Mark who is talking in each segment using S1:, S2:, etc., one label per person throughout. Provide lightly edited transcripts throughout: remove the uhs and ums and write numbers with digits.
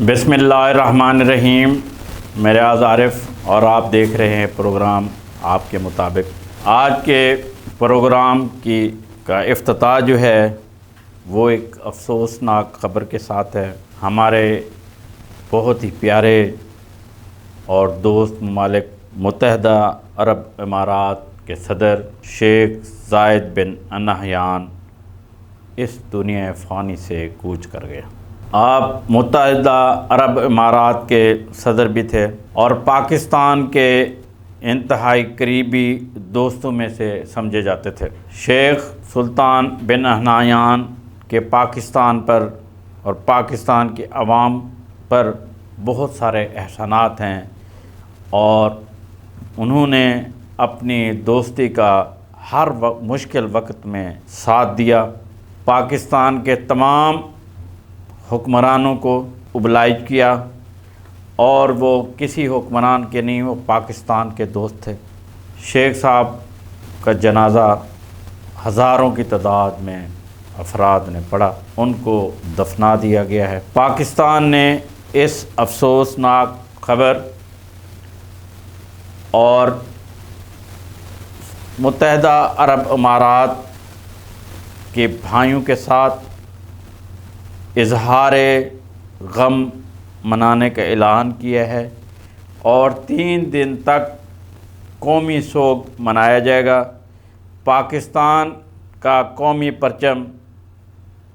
S1: بسم اللہ الرحمن الرحیم۔ میں ریاض عارف اور آپ دیکھ رہے ہیں پروگرام آپ کے مطابق۔ آج کے پروگرام کا افتتاح جو ہے وہ ایک افسوسناک خبر کے ساتھ ہے۔ ہمارے بہت ہی پیارے اور دوست ممالک متحدہ عرب امارات کے صدر شیخ زاید بن نہیان اس دنیا فانی سے کوچ کر گیا۔ آپ متحدہ عرب امارات کے صدر بھی تھے اور پاکستان کے انتہائی قریبی دوستوں میں سے سمجھے جاتے تھے۔ شیخ سلطان بن نہیان کے پاکستان پر اور پاکستان کے عوام پر بہت سارے احسانات ہیں اور انہوں نے اپنی دوستی کا ہر مشکل وقت میں ساتھ دیا۔ پاکستان کے تمام حکمرانوں کو اوبلائج کیا اور وہ کسی حکمران کے نہیں، وہ پاکستان کے دوست تھے۔ شیخ صاحب کا جنازہ ہزاروں کی تعداد میں افراد نے پڑھا، ان کو دفنا دیا گیا ہے۔ پاکستان نے اس افسوسناک خبر اور متحدہ عرب امارات کے بھائیوں کے ساتھ اظہار غم منانے کا اعلان کیا ہے اور 3 دن تک قومی سوگ منایا جائے گا۔ پاکستان کا قومی پرچم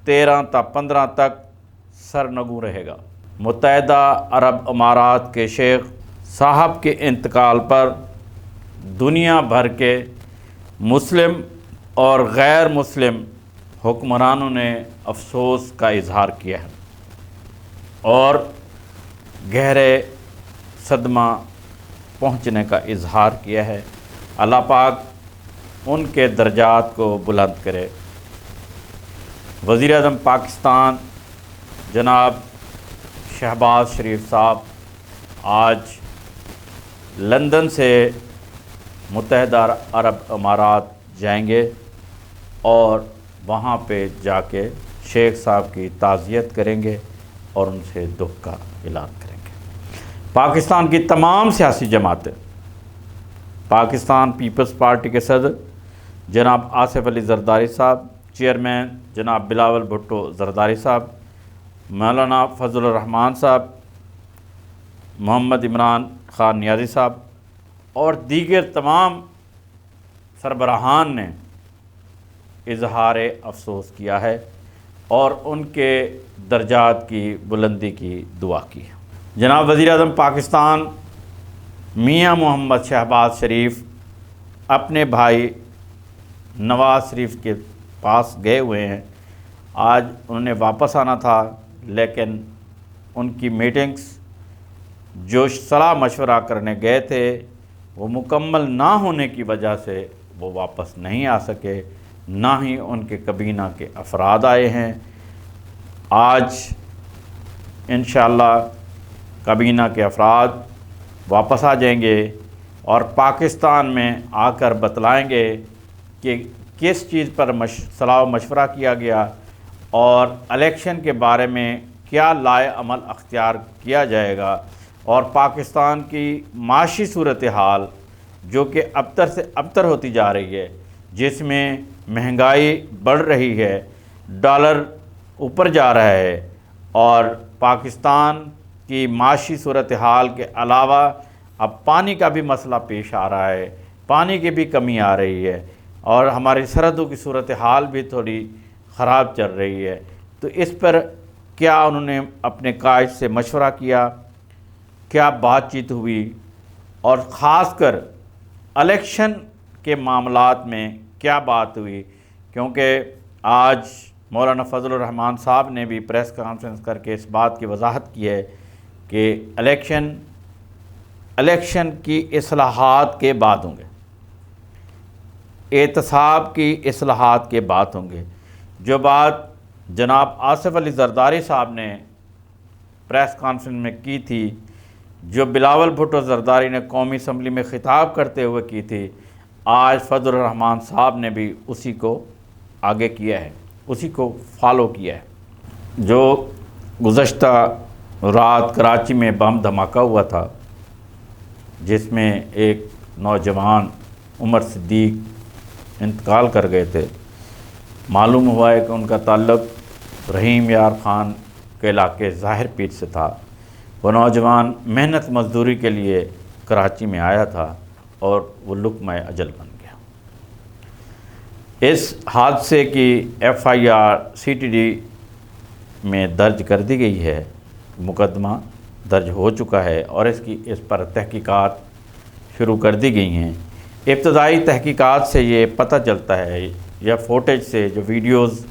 S1: 13 تا 15 تک سرنگوں رہے گا۔ متحدہ عرب امارات کے شیخ صاحب کے انتقال پر دنیا بھر کے مسلم اور غیر مسلم حکمرانوں نے افسوس کا اظہار کیا ہے اور گہرے صدمہ پہنچنے کا اظہار کیا ہے۔ اللہ پاک ان کے درجات کو بلند کرے۔ وزیر اعظم پاکستان جناب شہباز شریف صاحب آج لندن سے متحدہ عرب امارات جائیں گے اور وہاں پہ جا کے شیخ صاحب کی تعزیت کریں گے اور ان سے دکھ کا اعلان کریں گے۔ پاکستان کی تمام سیاسی جماعتیں، پاکستان پیپلز پارٹی کے صدر جناب آصف علی زرداری صاحب، چیئرمین جناب بلاول بھٹو زرداری صاحب، مولانا فضل الرحمان صاحب، محمد عمران خان نیازی صاحب اور دیگر تمام سربراہان نے اظہار افسوس کیا ہے اور ان کے درجات کی بلندی کی دعا کی ہے۔ جناب وزیر اعظم پاکستان میاں محمد شہباز شریف اپنے بھائی نواز شریف کے پاس گئے ہوئے ہیں۔ آج انہوں نے واپس آنا تھا لیکن ان کی میٹنگز جو صلاح مشورہ کرنے گئے تھے وہ مکمل نہ ہونے کی وجہ سے وہ واپس نہیں آ سکے، نہ ہی ان کے کابینہ کے افراد آئے ہیں۔ آج انشاءاللہ کابینہ کے افراد واپس آ جائیں گے اور پاکستان میں آ کر بتلائیں گے کہ کس چیز پر صلاح و مشورہ کیا گیا اور الیکشن کے بارے میں کیا لائے عمل اختیار کیا جائے گا، اور پاکستان کی معاشی صورتحال جو کہ ابتر سے ابتر ہوتی جا رہی ہے، جس میں مہنگائی بڑھ رہی ہے، ڈالر اوپر جا رہا ہے اور پاکستان کی معاشی صورتحال کے علاوہ اب پانی کا بھی مسئلہ پیش آ رہا ہے، پانی کی بھی کمی آ رہی ہے اور ہماری سرحدوں کی صورتحال بھی تھوڑی خراب چل رہی ہے۔ تو اس پر کیا انہوں نے اپنے قائد سے مشورہ کیا، کیا بات چیت ہوئی اور خاص کر الیکشن کے معاملات میں کیا بات ہوئی، کیونکہ آج مولانا فضل الرحمان صاحب نے بھی پریس کانفرنس کر کے اس بات کی وضاحت کی ہے کہ الیکشن کی اصلاحات کے بعد ہوں گے، احتساب کی اصلاحات کے بعد ہوں گے۔ جو بات جناب آصف علی زرداری صاحب نے پریس کانفرنس میں کی تھی، جو بلاول بھٹو زرداری نے قومی اسمبلی میں خطاب کرتے ہوئے کی تھی، آج فضل الرحمان صاحب نے بھی اسی کو آگے کیا ہے، اسی کو فالو کیا ہے۔ جو گزشتہ رات کراچی میں بم دھماکہ ہوا تھا جس میں ایک نوجوان عمر صدیق انتقال کر گئے تھے۔ معلوم ہوا ہے کہ ان کا تعلق رحیم یار خان کے علاقے ظاہر پیر سے تھا۔ وہ نوجوان محنت مزدوری کے لیے کراچی میں آیا تھا اور وہ لقمہ اجل بن گیا۔ اس حادثے کی FIR CTD میں درج کر دی گئی ہے، مقدمہ درج ہو چکا ہے اور اس پر تحقیقات شروع کر دی گئی ہیں۔ ابتدائی تحقیقات سے یہ پتہ چلتا ہے یا فوٹیج سے، جو ویڈیوز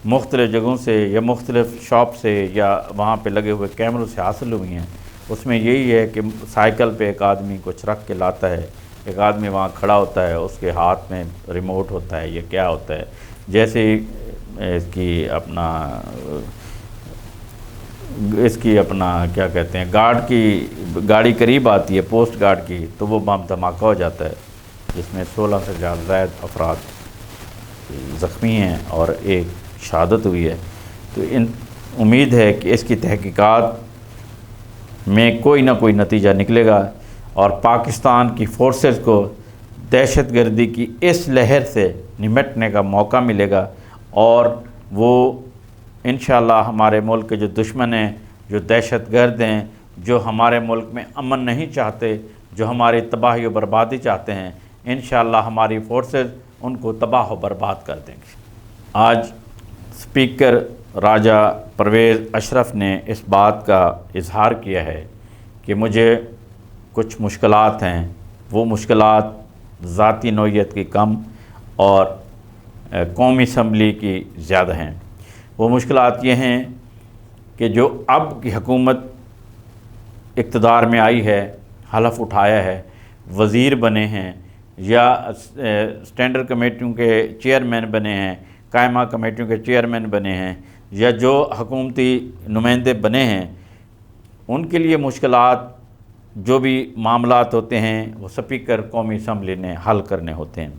S1: مختلف جگہوں سے یا مختلف شاپ سے یا وہاں پہ لگے ہوئے کیمروں سے حاصل ہوئی ہیں، اس میں یہی ہے کہ سائیکل پہ ایک آدمی کچھ رکھ کے لاتا ہے، ایک آدمی وہاں کھڑا ہوتا ہے، اس کے ہاتھ میں ریموٹ ہوتا ہے یا کیا ہوتا ہے، جیسے اس کی اپنا کیا کہتے ہیں گارڈ کی گاڑی قریب آتی ہے، پوسٹ گارڈ کی، تو وہ بم دھماکہ ہو جاتا ہے جس میں 16 سے زائد افراد زخمی ہیں اور ایک شہادت ہوئی ہے۔ تو امید ہے کہ اس کی تحقیقات میں کوئی نہ کوئی نتیجہ نکلے گا اور پاکستان کی فورسز کو دہشت گردی کی اس لہر سے نمٹنے کا موقع ملے گا اور وہ انشاءاللہ ہمارے ملک کے جو دشمن ہیں، جو دہشت گرد ہیں، جو ہمارے ملک میں امن نہیں چاہتے، جو ہماری تباہی و بربادی چاہتے ہیں، انشاءاللہ ہماری فورسز ان کو تباہ و برباد کر دیں گے۔ آج اسپیکر راجہ پرویز اشرف نے اس بات کا اظہار کیا ہے کہ مجھے کچھ مشکلات ہیں، وہ مشکلات ذاتی نوعیت کی کم اور قومی اسمبلی کی زیادہ ہیں۔ وہ مشکلات یہ ہیں کہ جو اب کی حکومت اقتدار میں آئی ہے، حلف اٹھایا ہے، وزیر بنے ہیں یا اسٹینڈرڈ کمیٹیوں کے چیئرمین بنے ہیں، قائمہ کمیٹیوں کے چیئرمین بنے ہیں یا جو حکومتی نمائندے بنے ہیں، ان کے لیے مشکلات جو بھی معاملات ہوتے ہیں وہ اسپیکر قومی اسمبلی نے حل کرنے ہوتے ہیں۔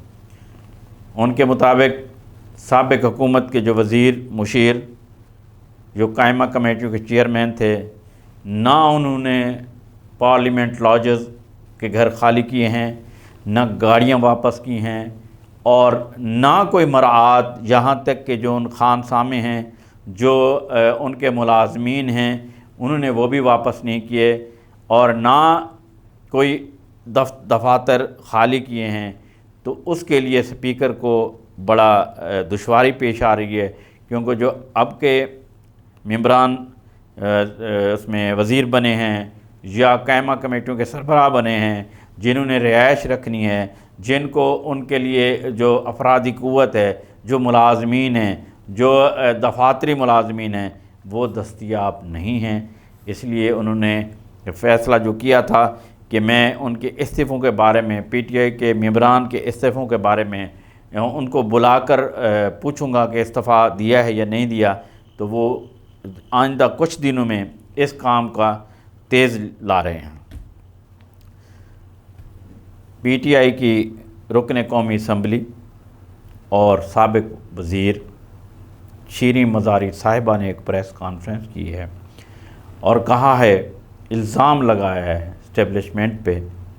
S1: ان کے مطابق سابق حکومت کے جو وزیر مشیر جو قائمہ کمیٹیوں کے چیئرمین تھے، نہ انہوں نے پارلیمنٹ لاجز کے گھر خالی کیے ہیں، نہ گاڑیاں واپس کی ہیں اور نہ کوئی مراعات، یہاں تک کہ جو ان خانسامے ہیں، جو ان کے ملازمین ہیں، انہوں نے وہ بھی واپس نہیں کیے اور نہ کوئی دفاتر خالی کیے ہیں۔ تو اس کے لیے اسپیکر کو بڑا دشواری پیش آ رہی ہے، کیونکہ جو اب کے ممبران اس میں وزیر بنے ہیں یا قائمہ کمیٹیوں کے سربراہ بنے ہیں، جنہوں نے رہائش رکھنی ہے، جن کو ان کے لیے جو افرادی قوت ہے، جو ملازمین ہیں، جو دفاتری ملازمین ہیں، وہ دستیاب نہیں ہیں۔ اس لیے انہوں نے فیصلہ جو کیا تھا کہ میں ان کے استعفوں کے بارے میں، PTI کے ممبران کے استعفوں کے بارے میں ان کو بلا کر پوچھوں گا کہ استعفیٰ دیا ہے یا نہیں دیا، تو وہ آئندہ کچھ دنوں میں اس کام کا تیز لا رہے ہیں۔ PTI کی رکن قومی اسمبلی اور سابق وزیر شیریں مزاری صاحبہ نے ایک پریس کانفرنس کی ہے اور کہا ہے، الزام لگایا ہے اسٹیبلشمنٹ پہ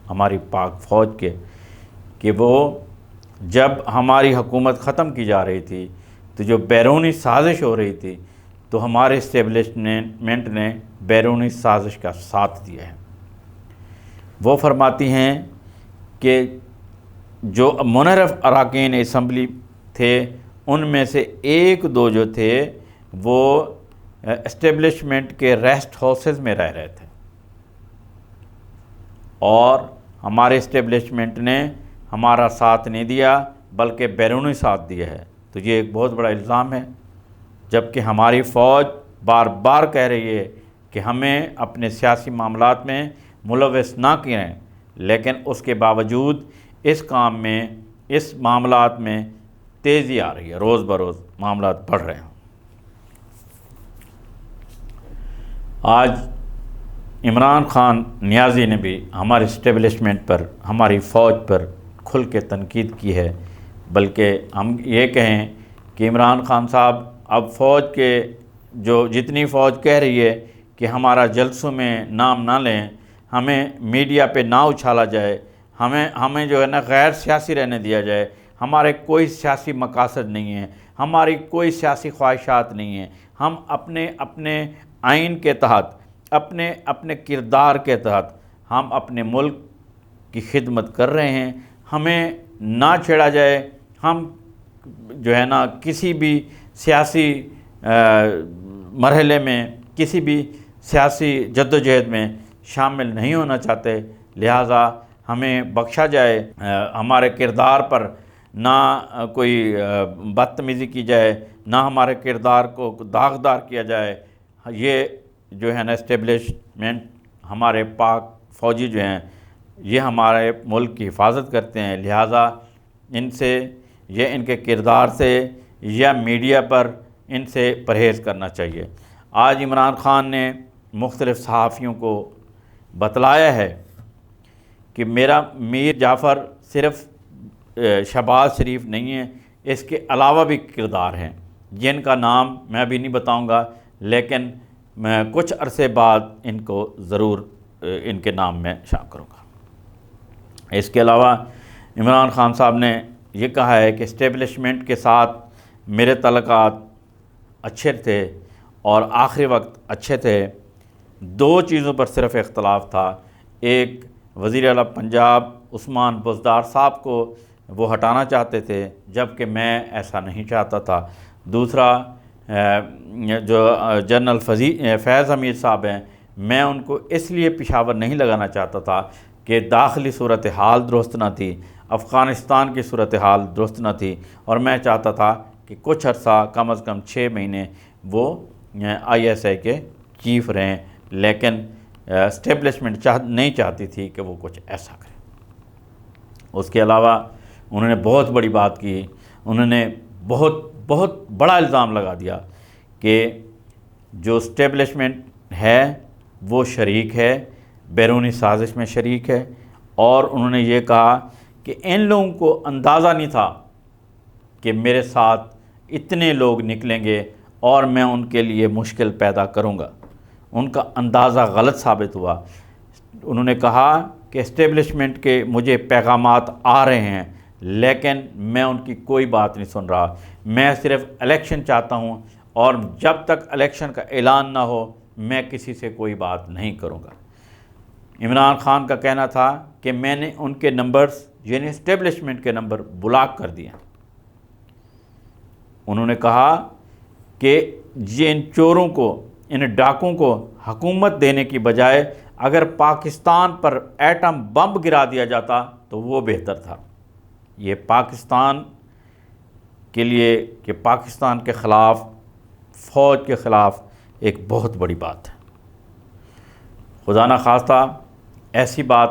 S1: ہماری پاک فوج کے، کہ وہ جب ہماری حکومت ختم کی جا رہی تھی تو جو بیرونی سازش ہو رہی تھی تو ہمارے اسٹیبلشمنٹ نے بیرونی سازش کا ساتھ دیا ہے۔ وہ فرماتی ہیں کہ جو منحرف اراکین اسمبلی تھے ان میں سے ایک دو جو تھے وہ اسٹیبلشمنٹ کے ریسٹ ہاؤسز میں رہ رہے تھے اور ہمارے اسٹیبلشمنٹ نے ہمارا ساتھ نہیں دیا بلکہ بیرونی ساتھ دیا ہے۔ تو یہ ایک بہت بڑا الزام ہے، جبکہ ہماری فوج بار بار کہہ رہی ہے کہ ہمیں اپنے سیاسی معاملات میں ملوث نہ کریں، لیکن اس کے باوجود اس کام میں، اس معاملات میں تیزی آ رہی ہے، روز بروز معاملات بڑھ رہے ہیں۔ آج عمران خان نیازی نے بھی ہمارے اسٹیبلشمنٹ پر، ہماری فوج پر کھل کے تنقید کی ہے، بلکہ ہم یہ کہیں کہ عمران خان صاحب اب فوج کے جو جتنی فوج کہہ رہی ہے کہ ہمارا جلسوں میں نام نہ لیں، ہمیں میڈیا پہ نہ اچھالا جائے، ہمیں جو ہے نا غیر سیاسی رہنے دیا جائے۔ ہمارے کوئی سیاسی مقاصد نہیں ہیں، ہماری کوئی سیاسی خواہشات نہیں ہیں۔ ہم اپنے آئین کے تحت، اپنے کردار کے تحت ہم اپنے ملک کی خدمت کر رہے ہیں۔ ہمیں نہ چھیڑا جائے، ہم جو ہے نا کسی بھی سیاسی مرحلے میں، کسی بھی سیاسی جدوجہد میں شامل نہیں ہونا چاہتے، لہٰذا ہمیں بخشا جائے، ہمارے کردار پر نہ کوئی بدتمیزی کی جائے، نہ ہمارے کردار کو داغدار کیا جائے۔ یہ جو ہے نا اسٹیبلشمنٹ، ہمارے پاک فوجی جو ہیں یہ ہمارے ملک کی حفاظت کرتے ہیں، لہٰذا ان سے ان کے کردار سے یا میڈیا پر ان سے پرہیز کرنا چاہیے۔ آج عمران خان نے مختلف صحافیوں کو بتلایا ہے کہ میرا میر جعفر صرف شہباز شریف نہیں ہے، اس کے علاوہ بھی کردار ہیں جن کا نام میں ابھی نہیں بتاؤں گا، لیکن میں کچھ عرصے بعد ان کو ضرور ان کے نام میں شامل کروں گا۔ اس کے علاوہ عمران خان صاحب نے یہ کہا ہے کہ اسٹیبلشمنٹ کے ساتھ میرے تعلقات اچھے تھے اور آخری وقت اچھے تھے۔ دو چیزوں پر صرف اختلاف تھا، ایک وزیر اعلیٰ پنجاب عثمان بزدار صاحب کو وہ ہٹانا چاہتے تھے جبکہ میں ایسا نہیں چاہتا تھا، دوسرا جو جنرل فیض حمید صاحب ہیں، میں ان کو اس لیے پشاور نہیں لگانا چاہتا تھا کہ داخلی صورتحال درست نہ تھی، افغانستان کی صورتحال درست نہ تھی، اور میں چاہتا تھا کہ کچھ عرصہ کم از کم 6 مہینے وہ ISI کے چیف رہیں، لیکن اسٹیبلشمنٹ نہیں چاہتی تھی کہ وہ کچھ ایسا کرے۔ اس کے علاوہ انہوں نے بہت بڑی بات کی، انہوں نے بہت بڑا الزام لگا دیا کہ جو اسٹیبلشمنٹ ہے وہ شریک ہے، بیرونی سازش میں شریک ہے، اور انہوں نے یہ کہا کہ ان لوگوں کو اندازہ نہیں تھا کہ میرے ساتھ اتنے لوگ نکلیں گے اور میں ان کے لیے مشکل پیدا کروں گا۔ ان کا اندازہ غلط ثابت ہوا۔ انہوں نے کہا کہ اسٹیبلشمنٹ کے مجھے پیغامات آ رہے ہیں لیکن میں ان کی کوئی بات نہیں سن رہا، میں صرف الیکشن چاہتا ہوں اور جب تک الیکشن کا اعلان نہ ہو میں کسی سے کوئی بات نہیں کروں گا۔ عمران خان کا کہنا تھا کہ میں نے ان کے نمبرز یعنی اسٹیبلشمنٹ کے نمبر بلاک کر دیے۔ انہوں نے کہا کہ ان چوروں کو، ان ڈاکوں کو حکومت دینے کی بجائے اگر پاکستان پر ایٹم بم گرا دیا جاتا تو وہ بہتر تھا۔ یہ پاکستان کے لیے کہ پاکستان کے خلاف، فوج کے خلاف ایک بہت بڑی بات ہے۔ خدا نہ خواستہ ایسی بات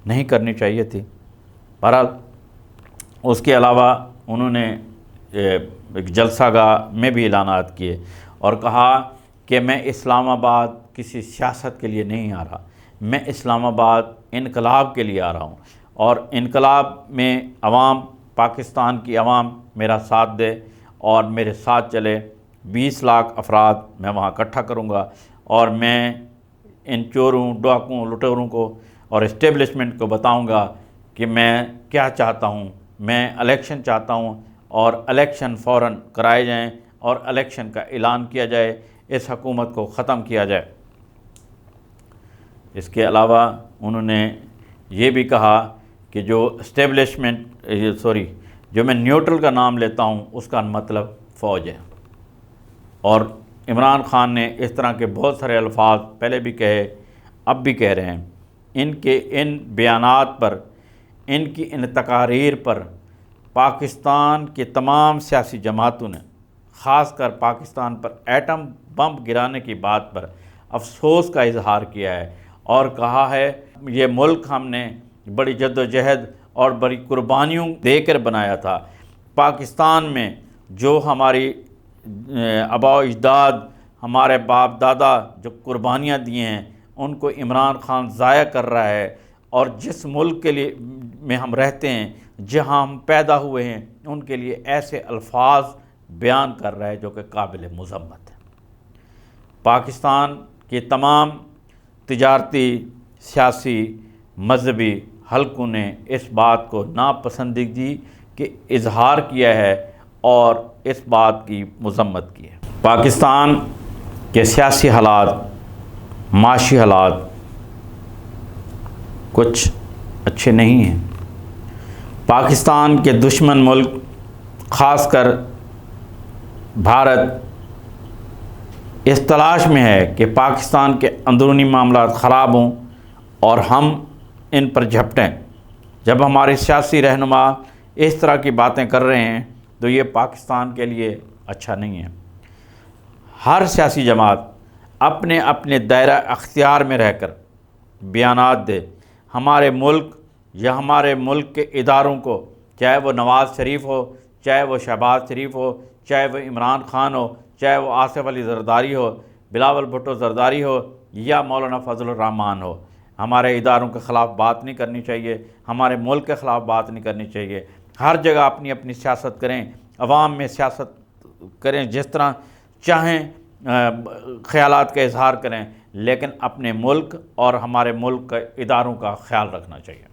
S1: نہیں کرنی چاہیے تھی۔ بہرحال اس کے علاوہ انہوں نے ایک جلسہ گاہ میں بھی اعلانات کیے اور کہا کہ میں اسلام آباد کسی سیاست کے لیے نہیں آ رہا، میں اسلام آباد انقلاب کے لیے آ رہا ہوں، اور انقلاب میں عوام، پاکستان کی عوام میرا ساتھ دے اور میرے ساتھ چلے۔ 20 لاکھ افراد میں وہاں اکٹھا کروں گا اور میں ان چوروں، ڈاکوں، لٹوروں کو اور اسٹیبلشمنٹ کو بتاؤں گا کہ میں کیا چاہتا ہوں۔ میں الیکشن چاہتا ہوں اور الیکشن فوراً کرائے جائیں اور الیکشن کا اعلان کیا جائے، اس حکومت کو ختم کیا جائے۔ اس کے علاوہ انہوں نے یہ بھی کہا کہ جو جو میں نیوٹرل کا نام لیتا ہوں اس کا مطلب فوج ہے، اور عمران خان نے اس طرح کے بہت سارے الفاظ پہلے بھی کہے، اب بھی کہہ رہے ہیں۔ ان بیانات پر، ان کی ان تقاریر پر پاکستان کے تمام سیاسی جماعتوں نے، خاص کر پاکستان پر ایٹم بم گرانے کی بات پر افسوس کا اظہار کیا ہے اور کہا ہے یہ ملک ہم نے بڑی جد و جہد اور بڑی قربانیوں دے کر بنایا تھا۔ پاکستان میں جو ہماری آباء و اجداد، ہمارے باپ دادا جو قربانیاں دیے ہیں ان کو عمران خان ضائع کر رہا ہے، اور جس ملک کے لیے میں ہم رہتے ہیں، جہاں ہم پیدا ہوئے ہیں، ان کے لیے ایسے الفاظ بیان کر رہا ہے جو کہ قابل مذمت ہے۔ پاکستان کہ تمام تجارتی، سیاسی، مذہبی حلقوں نے اس بات کو ناپسندیدگی کے اظہار کیا ہے اور اس بات کی مذمت کی ہے۔ پاکستان کے سیاسی حالات، معاشی حالات کچھ اچھے نہیں ہیں۔ پاکستان کے دشمن ملک، خاص کر بھارت، اس تلاش میں ہے کہ پاکستان کے اندرونی معاملات خراب ہوں اور ہم ان پر جھپٹیں۔ جب ہمارے سیاسی رہنما اس طرح کی باتیں کر رہے ہیں تو یہ پاکستان کے لیے اچھا نہیں ہے۔ ہر سیاسی جماعت اپنے اپنے دائرہ اختیار میں رہ کر بیانات دے۔ ہمارے ملک یا ہمارے ملک کے اداروں کو، چاہے وہ نواز شریف ہو، چاہے وہ شہباز شریف ہو، چاہے وہ عمران خان ہو، چاہے وہ آصف علی زرداری ہو، بلاول بھٹو زرداری ہو یا مولانا فضل الرحمان ہو، ہمارے اداروں کے خلاف بات نہیں کرنی چاہیے، ہمارے ملک کے خلاف بات نہیں کرنی چاہیے۔ ہر جگہ اپنی اپنی سیاست کریں، عوام میں سیاست کریں، جس طرح چاہیں خیالات کا اظہار کریں، لیکن اپنے ملک اور ہمارے ملک کے اداروں کا خیال رکھنا چاہیے۔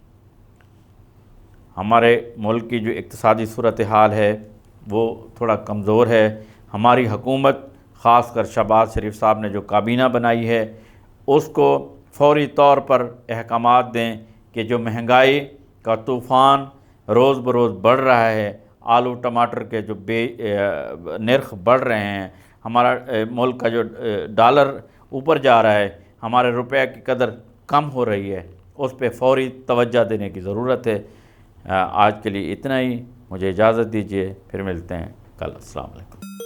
S1: ہمارے ملک کی جو اقتصادی صورتحال ہے وہ تھوڑا کمزور ہے۔ ہماری حکومت، خاص کر شہباز شریف صاحب نے جو کابینہ بنائی ہے، اس کو فوری طور پر احکامات دیں کہ جو مہنگائی کا طوفان روز بروز بڑھ رہا ہے، آلو ٹماٹر کے جو نرخ بڑھ رہے ہیں، ہمارا ملک کا جو ڈالر اوپر جا رہا ہے، ہمارے روپے کی قدر کم ہو رہی ہے، اس پہ فوری توجہ دینے کی ضرورت ہے۔ آج کے لیے اتنا ہی، مجھے اجازت دیجیے، پھر ملتے ہیں کل۔ السلام علیکم۔